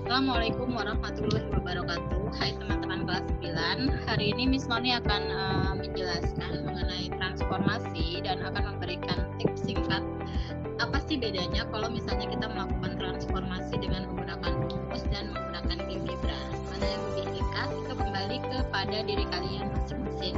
Assalamualaikum warahmatullahi wabarakatuh. Hai teman-teman kelas 9. Hari ini Miss Noni akan menjelaskan mengenai transformasi dan akan memberikan tips singkat. Apa sih bedanya kalau misalnya kita melakukan transformasi dengan menggunakan rumus dan menggunakan GeoGebra? Mana yang lebih ringkas itu kembali kepada diri kalian masing-masing.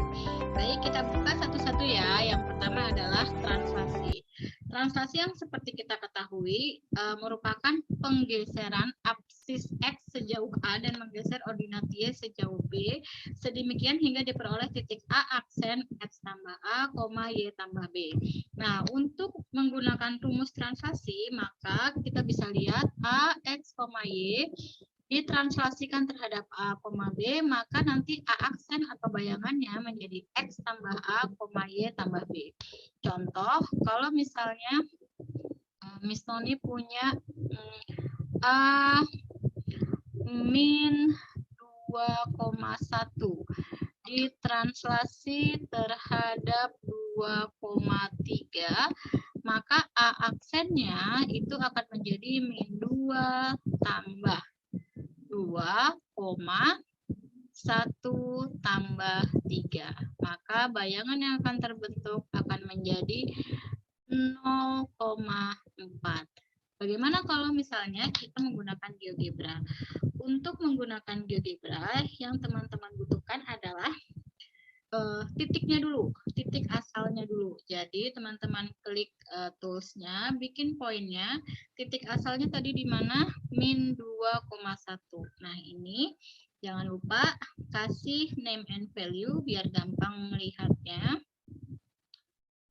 Baik, kita buka satu-satu ya. Yang pertama adalah translasi. Translasi yang seperti kita ketahui merupakan penggeseran absis X sejauh A dan menggeser ordinat Y sejauh B, sedemikian hingga diperoleh titik A aksen X tambah A, Y tambah B. Nah, untuk menggunakan rumus translasi, maka kita bisa lihat A, X, Y ditranslasikan terhadap A, B, maka nanti A aksen atau bayangannya menjadi X tambah A, Y tambah B. Contoh, kalau misalnya Miss Noni punya A min 2,1 ditranslasi terhadap 2,3, maka A aksennya itu akan menjadi min 2 tambah 2,1 tambah 3. Maka bayangan yang akan terbentuk akan menjadi 0,4. Bagaimana kalau misalnya kita menggunakan GeoGebra? Untuk menggunakan GeoGebra, yang teman-teman butuhkan adalah titiknya dulu, titik asalnya dulu. Jadi teman-teman klik toolsnya, bikin poinnya, titik asalnya tadi di mana? Min 2,1. Nah ini jangan lupa kasih name and value biar gampang melihatnya.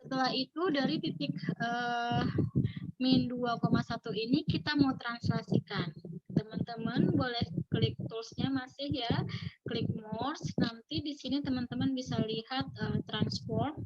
Setelah itu dari titik min 2,1 ini kita mau translasikan. Teman-teman boleh klik toolsnya masih ya, klik more. Nanti di sini teman-teman bisa lihat transform.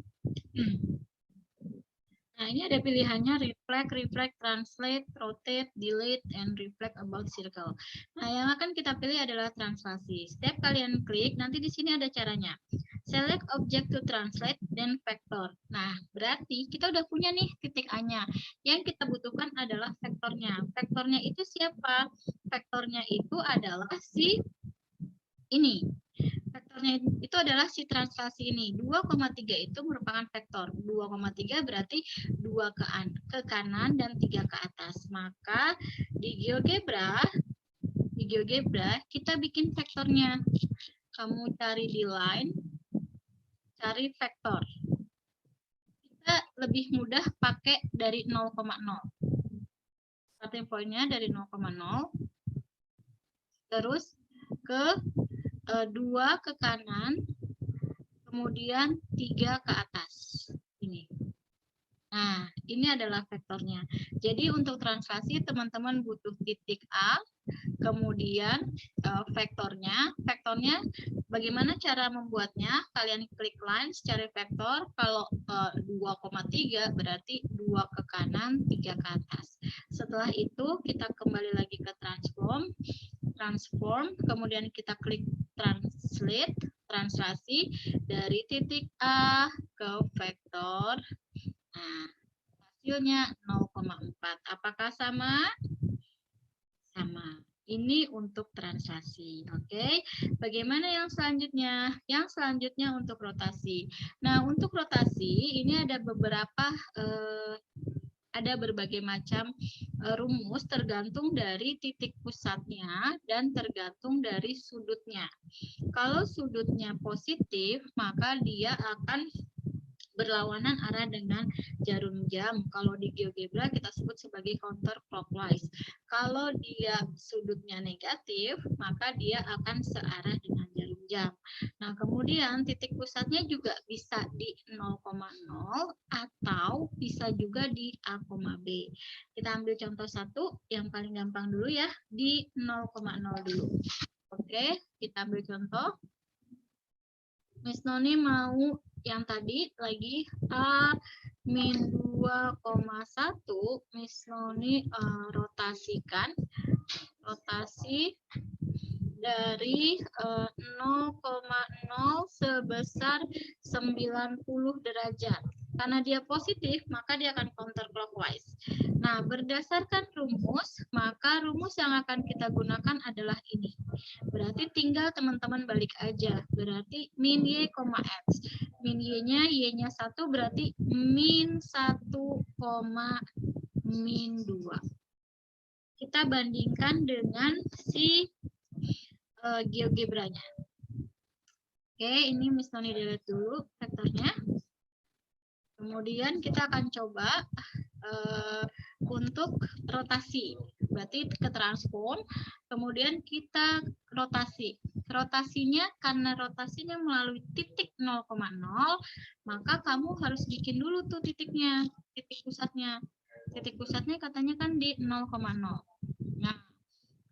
Nah, ini ada pilihannya reflect, translate, rotate, delete, and reflect about circle. Nah, yang akan kita pilih adalah translasi. Setiap kalian klik, nanti di sini ada caranya. Select object to translate, then vector. Nah, berarti kita udah punya nih titik A-nya. Yang kita butuhkan adalah vektornya. Vektornya itu siapa? Vektornya itu adalah si ini. Vektornya itu adalah si translasi ini. 2,3 itu merupakan vektor. 2,3 berarti 2 ke kanan dan 3 ke atas. Maka di GeoGebra kita bikin vektornya. Kamu cari di line, cari vektor. Kita lebih mudah pakai dari 0,0. Starting point-nya dari 0,0. Terus ke 2 ke kanan, kemudian 3 ke atas. Ini. Nah, ini adalah vektornya. Jadi untuk translasi teman-teman butuh titik A, kemudian vektornya. Vektornya bagaimana cara membuatnya? Kalian klik line, cari vektor. Kalau 2,3 berarti 2 ke kanan, 3 ke atas. Setelah itu kita kembali lagi ke transform, kemudian kita klik translate, translasi dari titik A ke vektor. Nah, hasilnya 0,4. Apakah sama? Sama. Ini untuk translasi. Oke. Bagaimana yang selanjutnya? Yang selanjutnya untuk rotasi. Nah, untuk rotasi ini ada beberapa ada berbagai macam rumus tergantung dari titik pusatnya dan tergantung dari sudutnya. Kalau sudutnya positif, maka dia akan berlawanan arah dengan jarum jam. Kalau di GeoGebra kita sebut sebagai counterclockwise. Kalau dia sudutnya negatif, maka dia akan searah dengan jarum jam. Nah, kemudian titik pusatnya juga bisa di 0,0 atau bisa juga di A, B. Kita ambil contoh satu, yang paling gampang dulu ya, di 0,0 dulu. Oke, kita ambil contoh. Miss Noni mau yang tadi lagi A min 2,1, Miss Noni rotasikan, rotasi dari 0,0 sebesar 90 derajat. Karena dia positif, maka dia akan counterclockwise. Nah, berdasarkan rumus, maka rumus yang akan kita gunakan adalah ini. Berarti tinggal teman-teman balik aja. Berarti min Y, X. Min Y-nya, Y-nya 1 berarti min 1, min 2. Kita bandingkan dengan si GeoGebra-nya. Oke, ini Miss Tony delete dulu vektornya. Kemudian kita akan coba untuk rotasi. Berarti ke transform, kemudian kita rotasi. Rotasinya, karena rotasinya melalui titik 0,0, maka kamu harus bikin dulu tuh titiknya, titik pusatnya. Titik pusatnya katanya kan di 0,0. Nah,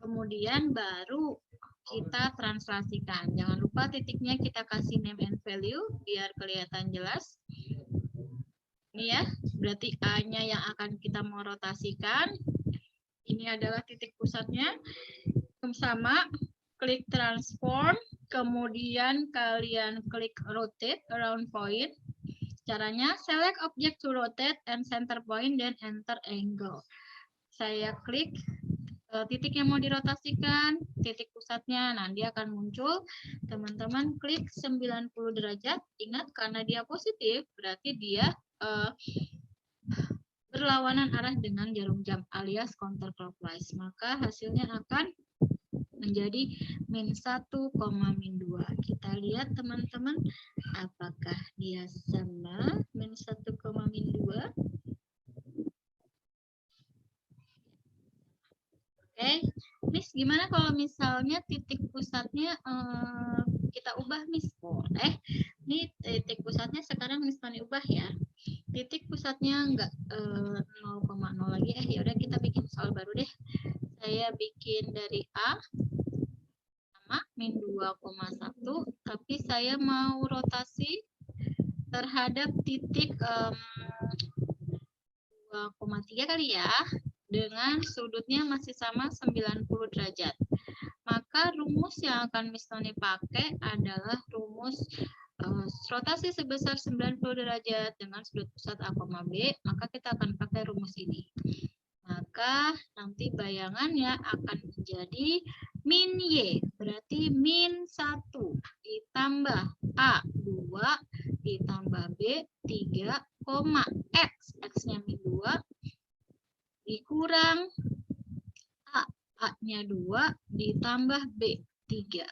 kemudian baru kita translasikan. Jangan lupa titiknya kita kasih name and value biar kelihatan jelas. Ini ya, berarti A-nya yang akan kita mau rotasikan. Ini adalah titik pusatnya. Sama, klik transform, kemudian kalian klik rotate around point. Caranya, select object to rotate and center point, dan enter angle. Saya klik titik yang mau dirotasikan, titik pusatnya, nah dia akan muncul. Teman-teman klik 90 derajat. Ingat, karena dia positif, berarti dia berlawanan arah dengan jarum jam alias counterclockwise. Maka hasilnya akan menjadi min 1, min 2. Kita lihat teman-teman, apakah dia sama min 1, min 2. Oke, Miss, gimana kalau misalnya titik pusatnya kita ubah, Miss? Boleh. Ini titik pusatnya sekarang Miss Tony ubah ya. Titik pusatnya enggak 0,0 lagi. Ya udah kita bikin soal baru deh. Saya bikin dari A sama min 2,1, tapi saya mau rotasi terhadap titik 2,3 kali ya. Dengan sudutnya masih sama 90 derajat. Maka rumus yang akan Miss Tony pakai adalah rumus rotasi sebesar 90 derajat dengan sudut pusat A, B, maka kita akan pakai rumus ini. Maka nanti bayangannya akan menjadi min Y, berarti min 1 ditambah A 2 ditambah B 3, X, X-nya min 2 dikurang A, A-nya 2 ditambah B 3.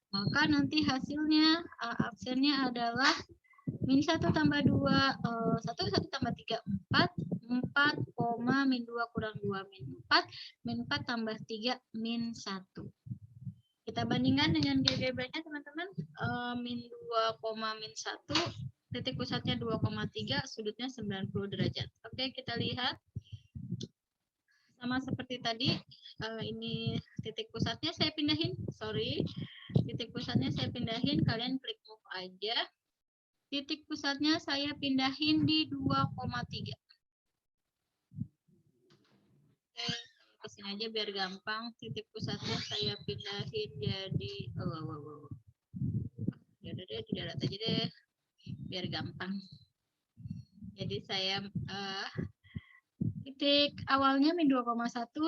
Maka nanti hasilnya aksennya adalah min 1 tambah 2, 1 tambah 3, 4, 4, min 2 kurang 2, min 4, min 4 tambah 3, min 1. Kita bandingkan dengan GeoGebra-nya teman-teman, min 2, min 1, titik pusatnya 2,3, sudutnya 90 derajat. Oke, kita lihat. Sama seperti tadi, ini titik pusatnya saya pindahin, titik pusatnya saya pindahin, kalian klik move aja. Titik pusatnya saya pindahin di 2,3. Oke, kesini aja biar gampang. Titik pusatnya saya pindahin jadi, ya udah deh, di darat aja deh, biar gampang. Jadi saya titik awalnya min 2,1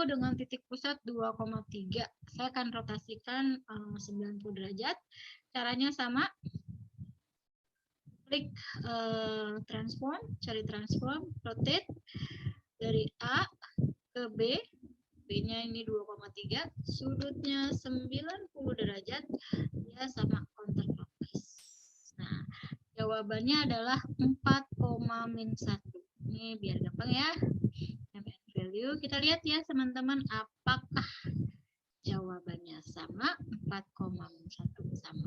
dengan titik pusat 2,3. Saya akan rotasikan 90 derajat. Caranya sama. Klik transform, cari transform, rotate dari A ke B. B-nya ini 2,3, sudutnya 90 derajat, dia sama counterclockwise. Nah, jawabannya adalah 4, min 1. Ini biar gampang ya. Value. Kita lihat ya teman-teman, apakah jawabannya sama, 4, min 1 sama.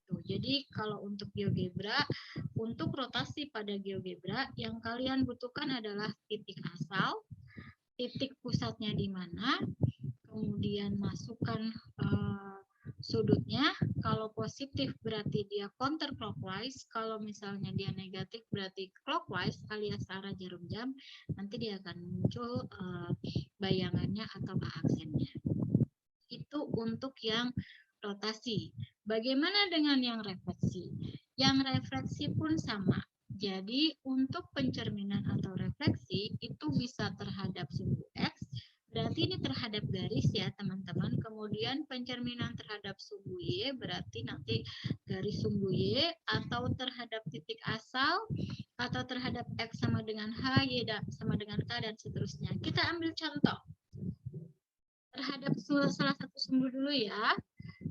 Tuh, jadi kalau untuk GeoGebra, untuk rotasi pada GeoGebra, yang kalian butuhkan adalah titik asal, titik pusatnya di mana, kemudian masukkan sudutnya. Kalau positif berarti dia counterclockwise, kalau misalnya dia negatif berarti clockwise alias arah jarum jam. Nanti dia akan muncul bayangannya atau aksennya. Itu untuk yang rotasi. Bagaimana dengan yang refleksi? Yang refleksi pun sama. Jadi untuk pencerminan atau refleksi itu bisa terhadap sumbu X, berarti ini terhadap garis ya teman-teman. Kemudian pencerminan terhadap sumbu Y berarti nanti garis sumbu Y, atau terhadap titik asal, atau terhadap X sama dengan H, Y sama dengan K, dan seterusnya. Kita ambil contoh terhadap salah satu sumbu dulu ya.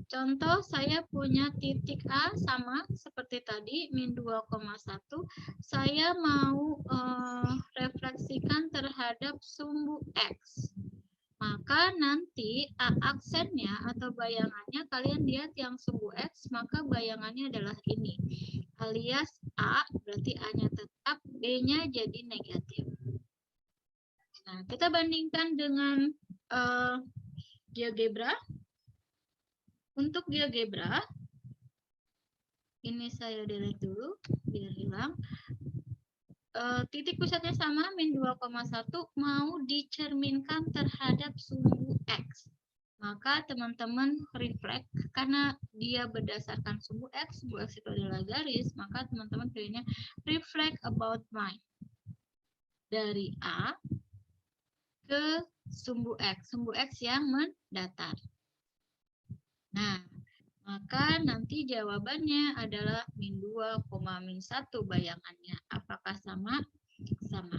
Contoh, saya punya titik A sama seperti tadi, min 2,1. Saya mau refleksikan terhadap sumbu X. Maka nanti A aksennya atau bayangannya, kalian lihat yang sumbu X, maka bayangannya adalah ini. Alias A, berarti A-nya tetap, B-nya jadi negatif. Nah, kita bandingkan dengan GeoGebra. Untuk GeoGebra, ini saya delete dulu biar hilang. Titik pusatnya sama, min 2,1, mau dicerminkan terhadap sumbu X. Maka teman-teman reflect, karena dia berdasarkan sumbu X itu adalah garis, maka teman-teman pilihnya reflect about line. Dari A ke sumbu X yang mendatar. Nah, maka nanti jawabannya adalah min 2, min 1 bayangannya. Apakah sama? Sama.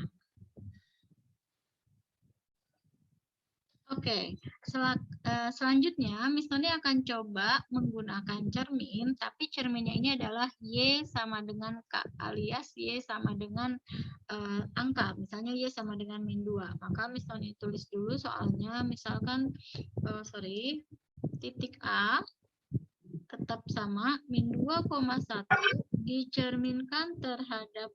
Oke, selanjutnya Miss Tony akan coba menggunakan cermin, tapi cerminnya ini adalah Y sama dengan K, alias Y sama dengan angka. Misalnya Y sama dengan min 2. Maka Miss Tony tulis dulu soalnya, misalkan, titik A tetap sama, min 2,1 dicerminkan terhadap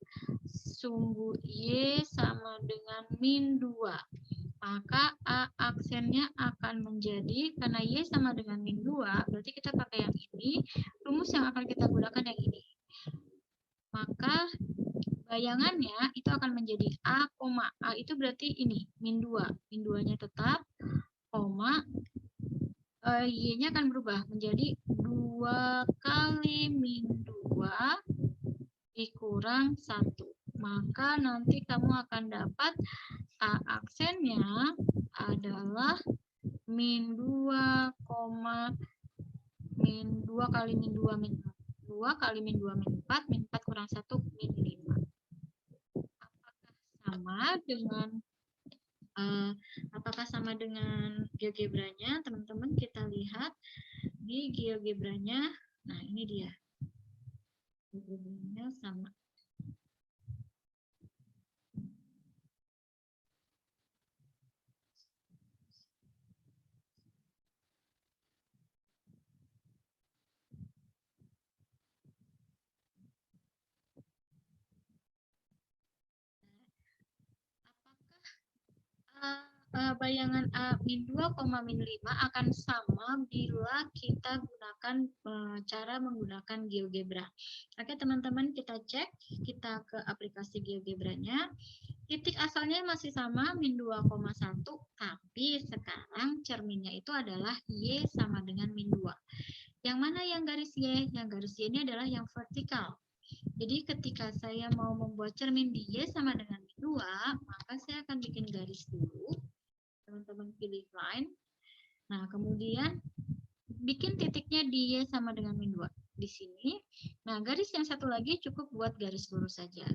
sumbu Y sama dengan min 2. Maka A aksennya akan menjadi, karena Y sama dengan min 2, berarti kita pakai yang ini, rumus yang akan kita gunakan yang ini. Maka bayangannya itu akan menjadi A, A itu berarti ini, min 2. Min 2-nya tetap, koma, Y-nya akan berubah menjadi 2 kali min 2 dikurang 1. Maka nanti kamu akan dapat A aksennya adalah min 2, min 2 kali min 2 min 2 kali min 2 min 4, min 4 kurang 1 min 5. Apakah sama dengan GeoGebra-nya? Teman-teman kita lihat di GeoGebra-nya. Nah, ini dia. GeoGebra-nya sama. Bayangan A min 2, min 5 akan sama bila kita gunakan cara menggunakan GeoGebra. Oke teman-teman, kita cek, kita ke aplikasi GeoGebra-nya. Titik asalnya masih sama, min 2,1, tapi sekarang cerminnya itu adalah Y sama dengan min 2. Yang mana yang garis Y? Yang garis Y ini adalah yang vertikal. Jadi ketika saya mau membuat cermin di Y sama dengan min 2, maka saya akan bikin garis dulu. Teman-teman pilih line. Nah, kemudian bikin titiknya di Y sama dengan min 2 di sini. Nah, garis yang satu lagi cukup buat garis lurus saja.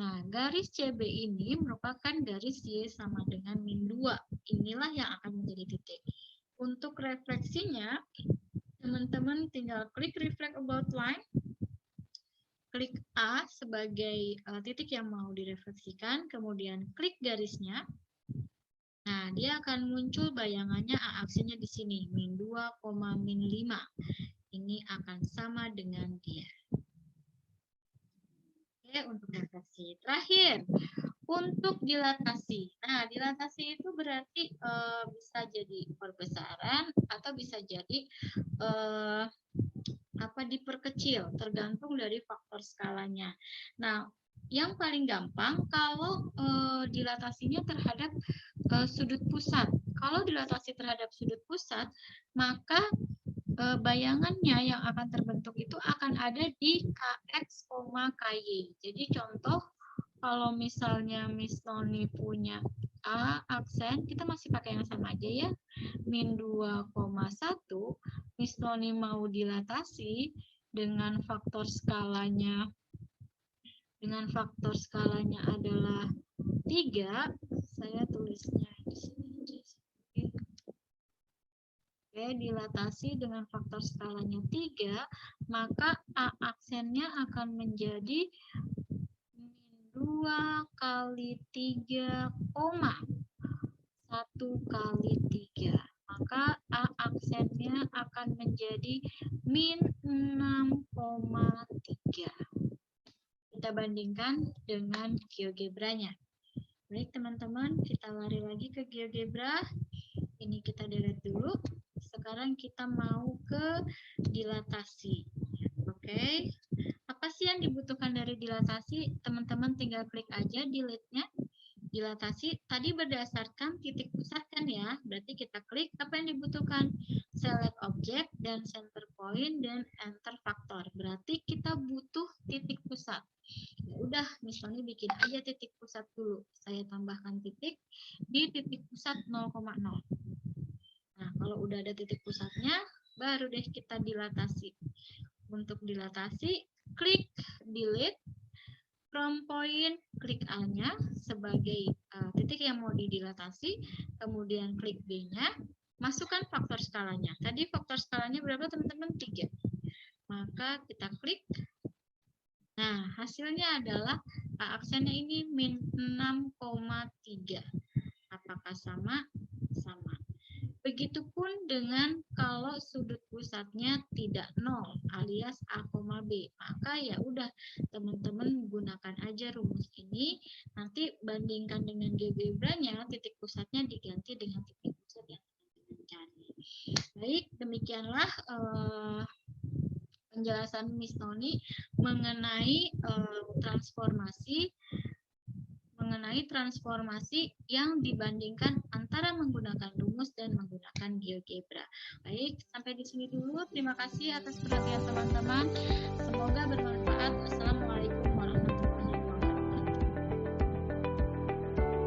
Nah, garis CB ini merupakan garis Y sama dengan min 2. Inilah yang akan menjadi titik. Untuk refleksinya, teman-teman tinggal klik reflect about line. Klik A sebagai titik yang mau direfleksikan, kemudian klik garisnya. Nah, dia akan muncul bayangannya A aksennya di sini, min 2, min 5. Ini akan sama dengan dia. Oke, untuk refleksi. Terakhir, untuk dilatasi. Nah, dilatasi itu berarti bisa jadi perbesaran atau bisa jadi diperkecil, tergantung dari faktor skalanya. Nah, yang paling gampang kalau dilatasinya terhadap sudut pusat. Kalau dilatasi terhadap sudut pusat, maka bayangannya yang akan terbentuk itu akan ada di KX, KY. Jadi contoh kalau misalnya Miss Noni punya A aksen, kita masih pakai yang sama aja ya. Min 2,1, Miss Noni mau dilatasi dengan faktor skalanya adalah 3. Saya tulisnya di sini. Oke, dilatasi dengan faktor skalanya 3, maka A aksennya akan menjadi min 2 kali 3, 1 kali 3. Maka A aksennya akan menjadi min 6,3. Kita bandingkan dengan GeoGebra-nya. Baik teman-teman, kita lari lagi ke GeoGebra. Ini kita delete dulu. Sekarang kita mau ke dilatasi. Oke. Apa sih yang dibutuhkan dari dilatasi? Teman-teman tinggal klik aja delete-nya. Dilatasi tadi berdasarkan titik pusat kan ya. Berarti kita klik apa yang dibutuhkan. Select object dan center point dan enter faktor. Berarti kita butuh titik pusat. Ya udah, misalnya bikin aja titik pusat dulu. Saya tambahkan titik di titik pusat 0,0. Nah, kalau udah ada titik pusatnya, baru deh kita dilatasi. Untuk dilatasi, klik delete. From point, klik A-nya sebagai titik yang mau didilatasi, kemudian klik B-nya, masukkan faktor skalanya. Tadi faktor skalanya berapa teman-teman? 3. Maka kita klik. Nah, hasilnya adalah A aksennya ini min 6,3. Apakah sama? Sama. Begitupun dengan kalau sudut pusatnya tidak 0 alias A, B. Maka ya udah teman-teman gunakan aja rumus ini. Nanti bandingkan dengan GeoGebra-nya, titik pusatnya diganti dengan titik pusat yang teman-teman cari. Baik, demikianlah penjelasan Miss Noni mengenai transformasi yang dibandingkan antara menggunakan rumus dan menggunakan GeoGebra. Baik, sampai di sini dulu. Terima kasih atas perhatian teman-teman. Semoga bermanfaat. Wassalamualaikum